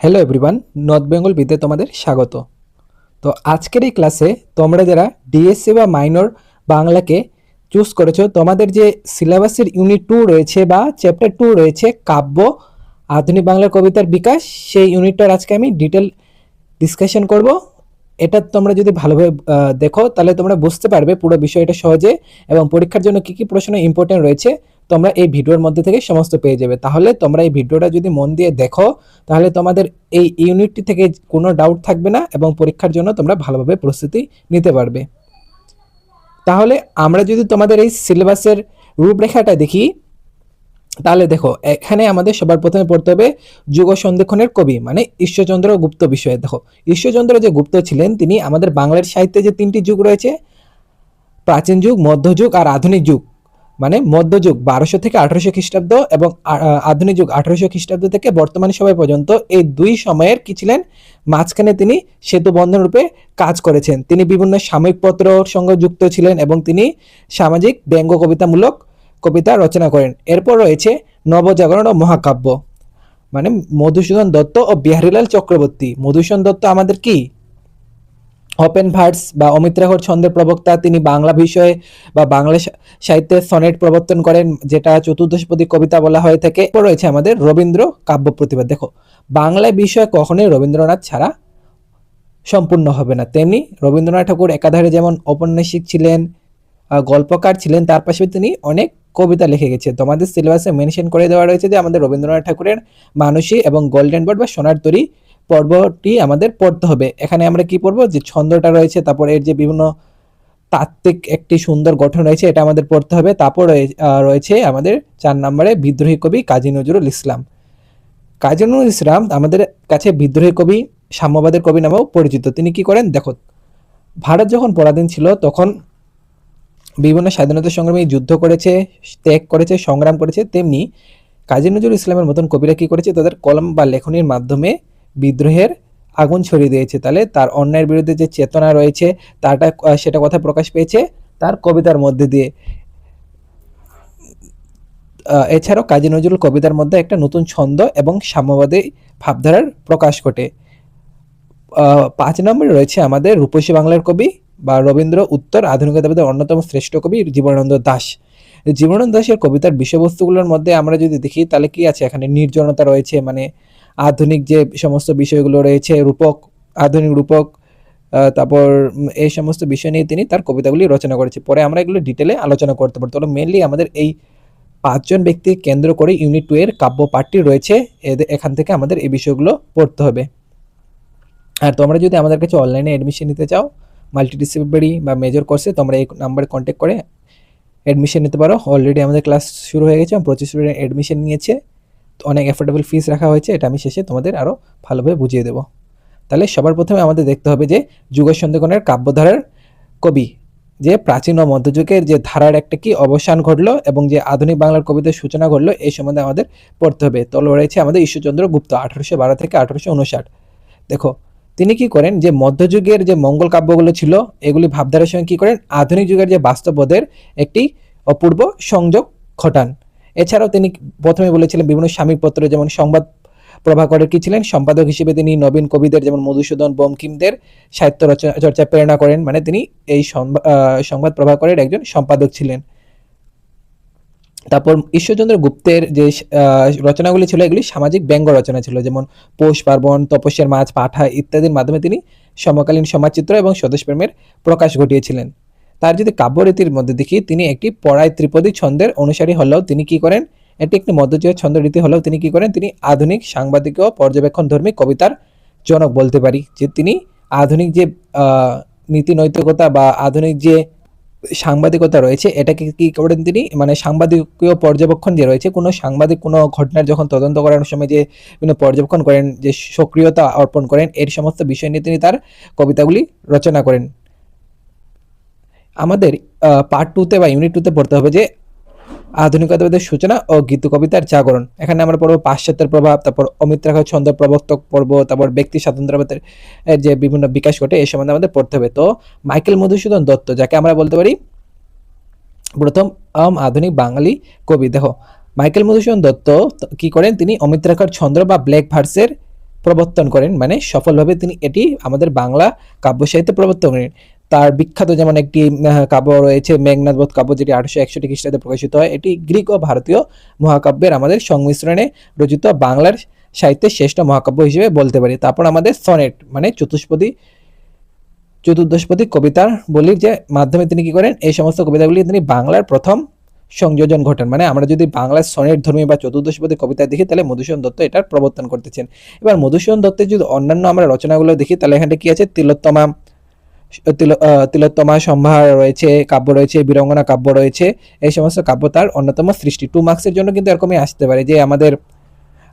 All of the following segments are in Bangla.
হ্যালো এভরিওয়ান, নর্থ বেঙ্গল বিতে তোমাদের স্বাগত। তো আজকের এই ক্লাসে তোমরা যারা ডিএসসি বা মাইনর বাংলাকে চুজ করেছো, তোমাদের যে সিলেবাসের ইউনিট 2 রয়েছে বা চ্যাপ্টার 2 রয়েছে কাব্য আধুনিক বাংলার কবিতার বিকাশ, সেই ইউনিটটার আজকে আমি ডিটেল ডিসকাশন করব। এটা তোমরা যদি ভালোভাবে দেখো তাহলে তোমরা বুঝতে পারবে পুরো বিষয়টা সহজে, এবং পরীক্ষার জন্য কী কী প্রশ্ন ইম্পর্টেন্ট রয়েছে তোমরা এই ভিডিওর মধ্যে থেকে সমস্ত পেয়ে যাবে। তাহলে তোমরা এই ভিডিওটা যদি মন দিয়ে দেখো তাহলে তোমাদের এই ইউনিটটি থেকে কোনো ডাউট থাকবে না এবং পরীক্ষার জন্য তোমরা ভালোভাবে প্রস্তুতি নিতে পারবে। তাহলে আমরা যদি তোমাদের এই সিলেবাসের রূপরেখাটা দেখি তাহলে দেখো, এখানে আমাদের সবার প্রথমে পড়তে হবে যুগ সন্ধিক্ষণের কবি মানে ঈশ্বরচন্দ্র গুপ্ত বিষয়ে। দেখো, ঈশ্বরচন্দ্র যে গুপ্ত ছিলেন তিনি আমাদের বাংলার সাহিত্যে যে তিনটি যুগ রয়েছে, প্রাচীন যুগ, মধ্যযুগ আর আধুনিক যুগ, মানে মধ্যযুগ 1200 থেকে 1800 খ্রিস্টাব্দ এবং আধুনিক যুগ 1800 খ্রিস্টাব্দ থেকে বর্তমান সময় পর্যন্ত, এই দুই সময়ের কি ছিলেন, মাঝখানে তিনি সেতু বন্ধন রূপে কাজ করেছেন। তিনি বিভিন্ন সাময়িক পত্রর সঙ্গে যুক্ত ছিলেন এবং তিনি সামাজিক ব্যঙ্গ কবিতামূলক কবিতা রচনা করেন। এরপর রয়েছে নবজাগরণ ও মহাকাব্য, মানে মধুসূদন দত্ত ও বিহারীলাল চক্রবর্তী। মধুসূদন দত্ত আমাদের কি ওপেন ভার্স বা অমিত্রাক্ষর ছন্দের প্রবক্তা, তিনি বাংলা বিষয়ে বা বাংলা সাহিত্যে সনেট প্রবর্তন করেন, যেটা চতুর্দশপদী কবিতা বলা হয়ে থাকে। এরপর রয়েছে আমাদের রবীন্দ্র কাব্য প্রতিভা। দেখো, বাংলা বিষয় কখনোই রবীন্দ্রনাথ ছাড়া সম্পূর্ণ হবে না। তেমনি রবীন্দ্রনাথ ঠাকুর একাধারে যেমন ঔপন্যাসিক ছিলেন, গল্পকার ছিলেন, তার পাশে তিনি অনেক কবিতা লিখে গেছে। তোমাদের সিলেবাসে মেনশন করে দেওয়া রয়েছে যে আমাদের রবীন্দ্রনাথ ঠাকুরের মানসী এবং গোল্ডেন বার্ড বা সোনার তরী পর্বটি আমাদের পড়তে হবে। এখানে আমরা কি পড়বো, যে ছন্দটা রয়েছে, তারপর এর যে বিভিন্ন তাত্ত্বিক একটি সুন্দর গঠন রয়েছে, এটা আমাদের পড়তে হবে। তারপর রয়েছে আমাদের 4 নম্বরে বিদ্রোহী কবি কাজী নজরুল ইসলাম। কাজী নজরুল ইসলাম আমাদের কাছে বিদ্রোহী কবি, সাম্যবাদের কবি নামেও পরিচিত। তিনি কি করেন, দেখো, ভারত যখন পরাধীন ছিল তখন বিভিন্ন স্বাধীনতা সংগ্রামী যুদ্ধ করেছে, ত্যাগ করেছে, সংগ্রাম করেছে। তেমনি কাজী নজরুল ইসলামের মতন কবিরা কি করেছে, তাদের কলম বা লেখনীর মাধ্যমে বিদ্রোহের আগুন ছড়িয়ে দিয়েছে। তাহলে তার অন্যায়ের বিরুদ্ধে যে চেতনা রয়েছে সেটা কথা প্রকাশ পেয়েছে তার কবিতার মধ্যে দিয়ে। এছাড়াও কাজী নজরুল কবিতার মধ্যে একটা নতুন ছন্দ এবং সাম্যবাদী ভাবধারার প্রকাশ ঘটে। 5 নম্বরে রয়েছে আমাদের রূপসী বাংলার কবি বা রবীন্দ্র উত্তর আধুনিকতাবাদের অন্যতম শ্রেষ্ঠ কবি জীবনানন্দ দাশ। জীবনানন্দ দাশের কবিতার বিষয়বস্তুগুলোর মধ্যে আমরা যদি দেখি তাহলে কি আছে, এখানে নির্জনতা রয়েছে, মানে আধুনিক যে সমস্ত বিষয়গুলো রয়েছে, রূপক, আধুনিক রূপক, তারপর এই সমস্ত বিষয় নিয়ে তিনি তার কবিতাগুলি রচনা করেছে। পরে আমরা এগুলো ডিটেলে আলোচনা করতে পারবো। তবে মেনলি আমাদের এই 5 জন ব্যক্তি কেন্দ্র করে ইউনিট 2 এর কাব্য পাঠটি রয়েছে, এখান থেকে আমাদের এই বিষয়গুলো পড়তে হবে। আর তোমরা যদি আমাদের কাছে অনলাইনে অ্যাডমিশন নিতে চাও মাল্টিডিসিপ্লিনারি বা মেজর কোর্সে, তোমরা এই নাম্বারে কন্ট্যাক্ট করে অ্যাডমিশন নিতে পারো। অলরেডি আমাদের ক্লাস শুরু হয়ে গেছে এবং 25 স্টুডেন্ট অ্যাডমিশন নিয়েছে। অনেক অ্যাফোর্ডেবল ফিস রাখা হয়েছে, এটা আমি শেষে তোমাদের আরও ভালোভাবে বুঝিয়ে দেবো। তাহলে সবার প্রথমে আমাদের দেখতে হবে যে যুগসন্ধিক্ষণের কাব্যধারার কবি, যে প্রাচীন ও মধ্যযুগের যে ধারার একটা কি অবসান ঘটলো এবং যে আধুনিক বাংলার কবিতার সূচনা ঘটলো, এই সম্বন্ধে আমাদের পড়তে হবে। তো রয়েছে আমাদের ঈশ্বরচন্দ্র গুপ্ত 1812 থেকে 1859। দেখো, তিনি কি করেন, যে মধ্যযুগের যে মঙ্গল কাব্যগুলো ছিল এগুলি ভাবধারার সঙ্গে কি করেন, আধুনিক যুগের যে বাস্তববোধের একটি অপূর্ব সংযোগ ঘটান। এছাড়াও তিনি প্রথমে বলেছিলেন বিভিন্ন সাময়িক পত্র, যেমন সংবাদ প্রভাকরের কি ছিলেন সম্পাদক হিসেবে, তিনি নবীন কবিদের যেমন মধুসূদন বঙ্কিমদের সাহিত্য চর্চায় প্রেরণা করেন, মানে তিনি এই সংবাদ প্রভাকরের একজন সম্পাদক ছিলেন। তারপর ঈশ্বরচন্দ্র গুপ্তের যে রচনাগুলি ছিল এগুলি সামাজিক ব্যঙ্গ রচনা ছিল, যেমন পৌষ পার্বণ, তপস্যার মাছ, পাঠা ইত্যাদির মাধ্যমে তিনি সমকালীন সমাজচিত্র এবং স্বদেশপ্রেমের প্রকাশ ঘটিয়েছিলেন। তার যদি কাব্যরীতির মধ্যে দেখি, তিনি একটি পড়ায় ত্রিপদী ছন্দের অনুসারী হলেও তিনি কি করেন, এটি একটি মধ্যযুগীয় ছন্দরীতি হলেও তিনি কি করেন, তিনি আধুনিক সাংবাদিক ও পর্যবেক্ষণ ধর্মী কবিতার জনক বলতে পারি। যে তিনি আধুনিক যে নীতি নৈতিকতা বা আধুনিক যে সাংবাদিকতা রয়েছে এটাকে কি করেন তিনি, মানে সাংবাদিকীয় পর্যবেক্ষণ যে রয়েছে, কোনো সাংবাদিক কোনো ঘটনার যখন তদন্ত করার সময় যে বিভিন্ন পর্যবেক্ষণ করেন, যে সক্রিয়তা অর্পণ করেন, এর সমস্ত বিষয় নিয়ে তিনি তার কবিতাগুলি রচনা করেন। আমাদের পার্ট 2-তে বা ইউনিট 2-তে পড়তে হবে যে আধুনিকতাবাদের সূচনা ও গীত কবিতার জাগরণ। এখানে আমরা পড়বো পাশ্চাত্যের প্রভাব, তারপর অমিত্রাক্ষর ছন্দ প্রবর্তক পর্ব, তারপর ব্যক্তি স্বাতন্ত্র্যবাদের যে বিভিন্ন বিকাশ ঘটে এই সম্বন্ধে আমাদের পড়তে হবে। তো মাইকেল মধুসূদন দত্ত, যাকে আমরা বলতে পারি প্রথম আধুনিক বাঙালি কবি। দেখো, মাইকেল মধুসূদন দত্ত কি করেন, তিনি অমিত্রাক্ষর ছন্দ বা ব্ল্যাক ভার্সের প্রবর্তন করেন, মানে সফলভাবে তিনি এটি আমাদের বাংলা কাব্য সাহিত্যে প্রবর্তন করেন। তার বিখ্যাত যেমন একটি কাব্য রয়েছে মেঘনাদ বধ কাব্য, যেটি 861 খ্রিস্টাব্দে প্রকাশিত হয়। এটি গ্রিক ও ভারতীয় মহাকাব্যের আমাদের সংমিশ্রণে রচিত বাংলার সাহিত্যের শ্রেষ্ঠ মহাকাব্য হিসেবে বলতে পারি। তারপর আমাদের সনেট মানে চতুর্দশপদী কবিতার বলির যে মাধ্যমে তিনি কি করেন, এই সমস্ত কবিতাগুলি তিনি বাংলার প্রথম সংযোজন ঘটান। মানে আমরা যদি বাংলার সনেট ধর্মী বা চতুর্দশপদী কবিতা দেখি তাহলে মধুসূদন দত্ত এটার প্রবর্তন করতেছেন। এবার মধুসূদন দত্তের যদি অন্যান্য আমরা রচনাগুলো দেখি তাহলে এখানে কি আছে, তিলোত্তমা সম্ভার রয়েছে, কাব্য রয়েছে, বীরাঙ্গনা কাব্য রয়েছে। এই সমস্ত কাব্য তার অন্যতম সৃষ্টি। 2 মার্কসের জন্য কিন্তু এরকমই আসতে পারে যে আমাদের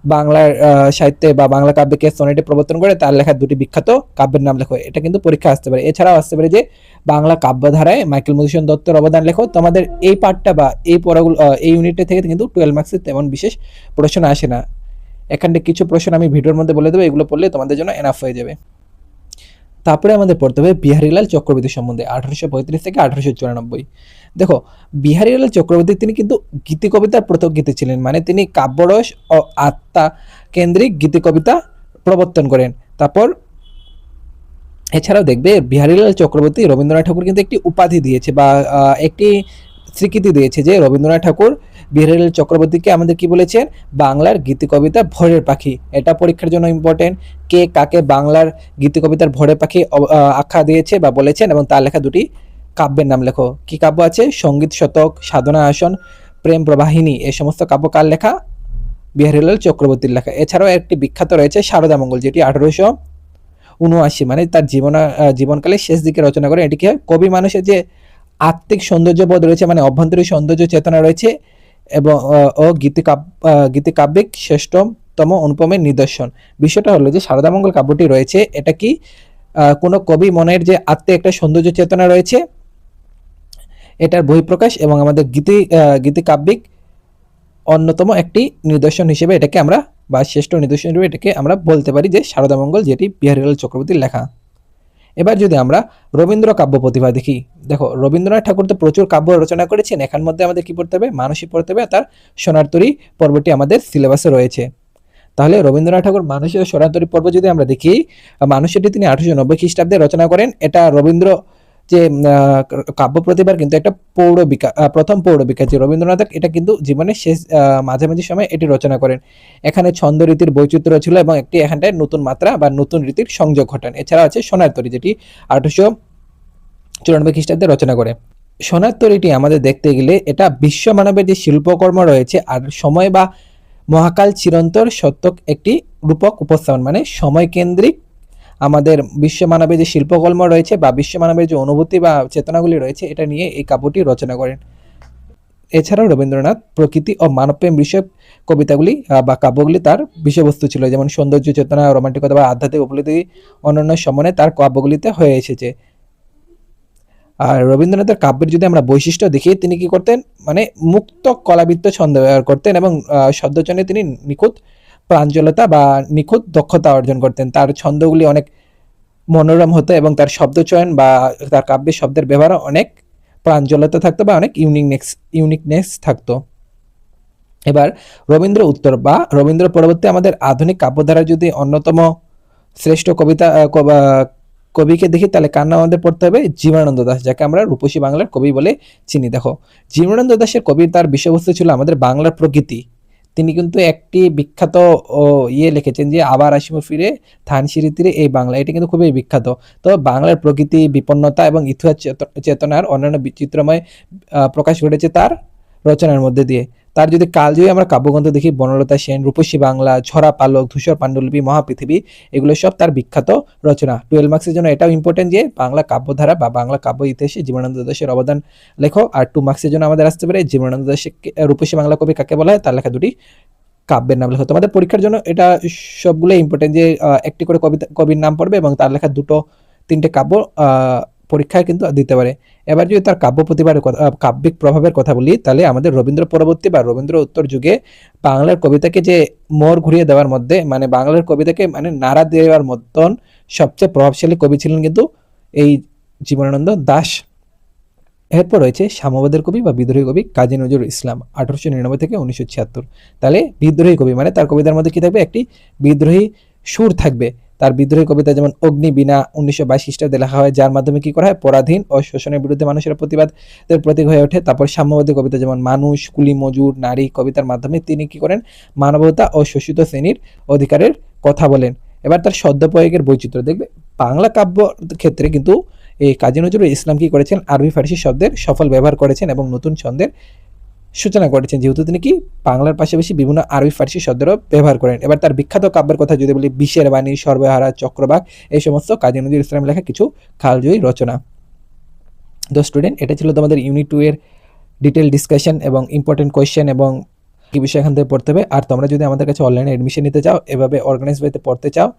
বাংলার সাহিত্যে বা বাংলা কাব্যকে সনেটে প্রবর্তন করে তার লেখা 2টি বিখ্যাত কাব্যের নাম লেখো, এটা কিন্তু পরীক্ষা আসতে পারে। এছাড়াও আসতে পারে যে বাংলা কাব্যধারায় মাইকেল মধুসূদন দত্তের অবদান লেখো। তো আমাদের এই পার্টটা বা এই পড়াগুলো এই ইউনিটটা থেকে কিন্তু 12 মার্কসের তেমন বিশেষ প্রশ্ন আসে না। এখানে কিছু প্রশ্ন আমি ভিডিওর মধ্যে বলে দেবো, এগুলো পড়লে তোমাদের জন্য এনাফ হয়ে যাবে। তারপরে আমাদের পড়তে হবে বিহারীলাল চক্রবর্তী সম্বন্ধে 1835 থেকে 1894। দেখো, বিহারীলাল চক্রবর্তী তিনি কিন্তু গীতি কবিতার প্রথকগীতি ছিলেন, মানে তিনি কাব্যরস ও আত্মা কেন্দ্রিক গীতি কবিতা প্রবর্তন করেন। তারপর এছাড়াও দেখবে বিহারীলাল চক্রবর্তী রবীন্দ্রনাথ ঠাকুর কিন্তু একটি উপাধি দিয়েছে বা একটি স্বীকৃতি দিয়েছে যে রবীন্দ্রনাথ ঠাকুর বিহারীলাল চক্রবর্তীকে আমাদের কি বলেছেন, বাংলার গীতি কবিতা ভোরের পাখি। এটা পরীক্ষার জন্য ইম্পর্টেন্ট, কে কাকে বাংলার গীতি কবিতার ভোরের পাখি আখ্যা দিয়েছে বা বলেছেন, এবং তার লেখা 2টি কাব্যের নাম লেখো। কি কাব্য আছে, সঙ্গীত শতক, সাধনা আসন, প্রেম প্রবাহিনী। এই সমস্ত কাব্য কার লেখা, বিহারীলাল চক্রবর্তীর লেখা। এছাড়াও একটি বিখ্যাত রয়েছে শারদা মঙ্গল, যেটি 1879 মানে তার জীবনকালে শেষ দিকে রচনা করে। এটি কি হয়, কবি মানুষের যে আত্মিক সৌন্দর্যবোধ রয়েছে, মানে অভ্যন্তরীণ সৌন্দর্য চেতনা রয়েছে এবং গীতিকাব্যিক শ্রেষ্ঠতম অনুপমের নিদর্শন। বিষয়টা হলো যে শারদামঙ্গল কাব্যটি রয়েছে, এটা কি কোনো কবি মনের যে আত্মিক একটা সৌন্দর্য চেতনা রয়েছে এটার বহিঃপ্রকাশ এবং আমাদের গীতিকাব্যিক অন্যতম একটি নিদর্শন হিসেবে এটাকে আমরা বা শ্রেষ্ঠ নিদর্শন হিসেবে এটাকে আমরা বলতে পারি যে শারদামঙ্গল, যেটি বিহারীলাল চক্রবর্তীর লেখা। এবার যদি আমরা রবীন্দ্র কাব্য প্রতিভা দেখি, দেখো রবীন্দ্রনাথ ঠাকুর তো প্রচুর কাব্য রচনা করেছেন। এখান মধ্যে আমাদের কি পড়তে হবে, মানসী পড়তে হবে, তার সোনারতরী পর্বটি আমাদের সিলেবাসে রয়েছে। তাহলে রবীন্দ্রনাথ ঠাকুর মানসী ও সোনারতরী পর্ব যদি আমরা দেখি, মানসীটি তিনি 1890 খ্রিস্টাব্দে রচনা করেন। এটা রবীন্দ্র যে কাব্য প্রতিভার কিন্তু একটা প্রথম পৌর বিকাশ যে রবীন্দ্রনাথ এটা কিন্তু জীবনের শেষ মাঝামাঝি সময় এটি রচনা করেন। এখানে ছন্দ রীতির বৈচিত্র্য ছিল এবং একটি এখানটায় নতুন মাত্রা বা নতুন রীতির সংযোগ ঘটান। এছাড়া আছে সোনার তরী, যেটি 1894 খ্রিস্টাব্দে রচনা করে। সোনার তরীটি আমাদের দেখতে গেলে এটা বিশ্ব মানবের যে শিল্পকর্ম রয়েছে আর সময় বা মহাকাল চিরন্তর সত্যক একটি রূপক উপস্থাপন, মানে সময় কেন্দ্রিক আমাদের বিশ্ব মানবের যে শিল্পকর্ম রয়েছে বা বিশ্ব মানবের যে অনুভূতি বা চেতনাগুলি রয়েছে এটা নিয়ে এই কাব্যটি রচনা করেন। এছাড়াও রবীন্দ্রনাথ প্রকৃতি ও মানবপ্রেম বিষয়ক কবিতাগুলি বা কাব্যগুলি তার বিষয়বস্তু ছিল, যেমন সৌন্দর্য চেতনা, রোমান্টিকতা বা আধ্যাত্মিক উপলব্ধি অন্যান্য সময়ে তার কাব্যগুলিতে হয়ে এসেছে। আর রবীন্দ্রনাথের কাব্যের যদি আমরা বৈশিষ্ট্য দেখি, তিনি কি করতেন, মানে মুক্ত কলাবৃত্ত ছন্দ ব্যবহার করতেন এবং শব্দচয়নে তিনি নিখুঁত প্রাঞ্জলতা বা নিখুঁত দক্ষতা অর্জন করতেন। তার ছন্দগুলি অনেক মনোরম হতো এবং তার শব্দচয়ন বা তার কাব্যের শব্দের ব্যবহার অনেক প্রাঞ্জলতা থাকতো বা অনেক ইউনিকনেস থাকতো। এবার রবীন্দ্র উত্তর বা রবীন্দ্র পরবর্তী আমাদের আধুনিক কাব্যধারা যদি অন্যতম শ্রেষ্ঠ কবিকে দেখি তাহলে কার নাম আমাদের পড়তে হবে, জীবনানন্দ দাশ, যাকে আমরা রূপসী বাংলার কবি বলে চিনি। দেখো, জীবনানন্দ দাশের কবিতার বিষয়বস্তু ছিল আমাদের বাংলার প্রকৃতি। তিনি কিন্তু একটি বিখ্যাত লিখেছেন যে আবার আসিব ফিরে ধানসিঁড়ি তীরে এই বাংলা, এটা কিন্তু খুবই বিখ্যাত। তো বাংলার প্রকৃতি, বিপন্নতা এবং ইতিহাস চেতনার অন্যান্য বিচিত্রময় প্রকাশ ঘটেছে তার রচনার মধ্যে দিয়ে। তার যদি কালজয়ী আমরা কাব্যগ্রন্থ দেখি, বনলতা সেন, রূপসী বাংলা, ঝরা পালক, ধূসর পাণ্ডুলিপি, মহাপৃথিবী, এগুলো সব তার বিখ্যাত রচনা। 12 মার্কসের জন্য এটাও ইম্পর্টেন্ট যে বাংলা কাব্যধারা বা বাংলা কাব্য ইতিহাসে জীবনানন্দ দাশের অবদান লেখো। আর 2 মার্কসের জন্য আমাদের আসতে পারে জীবনানন্দ দাশের রূপসী বাংলা কবি কাকে বলা হয়, তার লেখা 2টি কাব্যের নাম লেখো। তোমাদের পরীক্ষার জন্য এটা সবগুলো ইম্পর্টেন্ট যে একটি করে কবির নাম পড়বে এবং তার লেখা 2-3টে কাব্য পরীক্ষায় কিন্তু দিতে পারে। এবার যদি তার কাব্য প্রতিভার কাব্যিক প্রভাবের কথা বলি, তাহলে আমাদের রবীন্দ্র পরবর্তী বা রবীন্দ্র উত্তর যুগে বাংলার কবিতাকে যে মোড় ঘুরিয়ে দেওয়ার মধ্যে, মানে বাংলার কবিতাকে মানে নাড়া দেওয়ার মতন সবচেয়ে প্রভাবশালী কবি ছিলেন কিন্তু এই জীবনানন্দ দাশ। এরপর রয়েছে সাম্যবাদের কবি বা বিদ্রোহী কবি কাজী নজরুল ইসলাম, 1899 থেকে 1976। তাহলে বিদ্রোহী কবি মানে তার কবিতার মধ্যে কি থাকবে, একটি বিদ্রোহী সুর থাকবে। তার বিদ্রোহী কবিতা যেমন অগ্নিবীণা 1922 খ্রিস্টাব্দে লেখা হয়, যার মাধ্যমে কি করা হয়, পরাধীন ও শোষণের বিরুদ্ধে মানুষের প্রতিবাদের প্রতীক হয়ে ওঠে। তারপর সাম্যবাদী কবিতা যেমন মানুষ, কুলি মজুর, নারী কবিতার মাধ্যমে তিনি কি করেন, মানবতা ও শোষিত শ্রেণীর অধিকারের কথা বলেন। এবার তার শব্দ প্রয়োগের বৈচিত্র্য দেখবে, বাংলা কাব্য ক্ষেত্রে কিন্তু এই কাজী নজরুল ইসলাম কি করেছেন, আরবি ফার্সি শব্দের সফল ব্যবহার করেছেন এবং নতুন ছন্দের সূচনা করেছেন, যেহেতু তিনি কি বাংলার পাশাপাশি বিভিন্ন আরবি ফার্সি শব্দেরও ব্যবহার করেন। এবার তার বিখ্যাত কাব্যের কথা যদি বলি, বিশের বাণী, সর্বহারা, চক্রবাক, এই সমস্ত কাজী নজরুল ইসলাম লেখা কিছু কালজয়ী রচনা। তো স্টুডেন্ট, এটা ছিল তোমাদের ইউনিট 2 এর ডিটেল ডিসকাশন এবং ইম্পর্টেন্ট কোয়েশ্চেন এবং কি বিষয় এখান থেকে পড়তে হবে। আর তোমরা যদি আমাদের কাছে অনলাইনে অ্যাডমিশন নিতে চাও, এভাবে অর্গানাইজ ওয়েতে পড়তে চাও,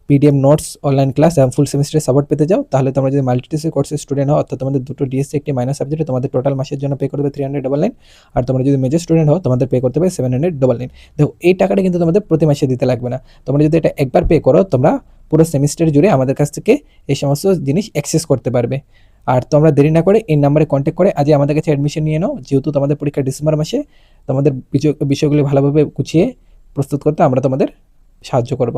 পিডিএফ নোটস, অনলাইন ক্লাস এবং ফুল সেমিস্টারে সাপোর্ট পেতে চাও, তাহলে তোমরা যদি মাল্টিটিসি কোর্সের স্টুডেন্ট হও, অর্থাৎ তোমাদের দুটো ডিএসসি একটি মাইনর সাবজেক্টে তোমাদের টোটাল মাসের জন্য পে করবে 399, আর তোমরা যদি মেজর স্টুডেন্ট হও তোমাদের পে করতে হবে 799। দেখো, এই টাকাটা কিন্তু তোমাদের প্রতি মাসে দিতে লাগবে না। তোমরা যদি এটা একবার পে করো, তোমরা পুরো সেমিস্টার জুড়ে আমাদের কাছ থেকে এই সমস্ত জিনিস অ্যাক্সেস করতে পারবে। আর তোমরা দেরি না করে এই নাম্বারে কন্ট্যাক্ট করে আজই আমাদের কাছে অ্যাডমিশন নিয়ে নাও, যেহেতু তোমাদের পরীক্ষা ডিসেম্বর মাসে। তোমাদের বিষয়গুলি ভালোভাবে গুছিয়ে প্রস্তুত করতে আমরা তোমাদের সাহায্য করব।